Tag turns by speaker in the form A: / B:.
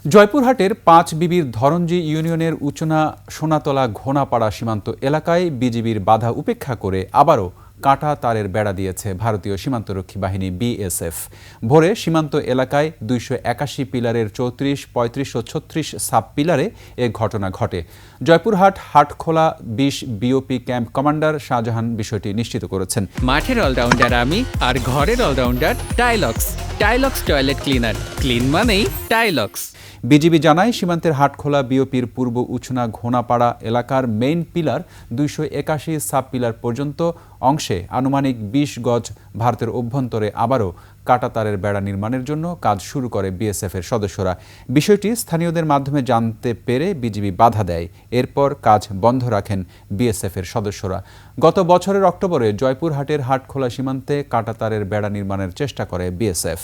A: জয়পুরহাটের পাঁচ বিবির ধরঞ্জি ইউনিয়নের উচনা সোনাতলা ঘোনাপাড়া সীমান্ত এলাকায় বিজিবির বাধা উপেক্ষা করে আবারও কাঁটা তারের বেড়া দিয়েছে ভারতীয় সীমান্তরক্ষী বাহিনী বিএসএফ। ভোরে সীমান্ত এলাকায় 281 পিলারের 34, 35 ও 36 সাব পিলারে এ ঘটনা ঘটে। Joypurhat Hatkhola 20 BOP camp commander Shahjahan বিষয়টি নিশ্চিত করেছেন।
B: মাঠের অলরাউন্ডার আমি, আর ঘরের allrounder Tylox. Tylox toilet cleaner, clean মানেই টাইলক্স।
A: বিজিবি জানায়, সীমান্তের হাটখোলা বিওপির পূর্ব উচনা ঘোনাপাড়া এলাকার মেইন পিলার 281 সাব পিলার পর্যন্ত অংশে আনুমানিক 20 গজ ভারতের অভ্যন্তরে আবারও কাঁটাতারের বেড়া নির্মাণের জন্য কাজ শুরু করে বিএসএফের সদস্যরা। বিষয়টি স্থানীয়দের মাধ্যমে জানতে পেরে বিজিবি বাধা দেয়। এরপর কাজ বন্ধ রাখেন বিএসএফের সদস্যরা। গত বছরের অক্টোবরে জয়পুরহাটের হাটখোলা সীমান্তে কাঁটাতারের বেড়া নির্মাণের চেষ্টা করে বিএসএফ।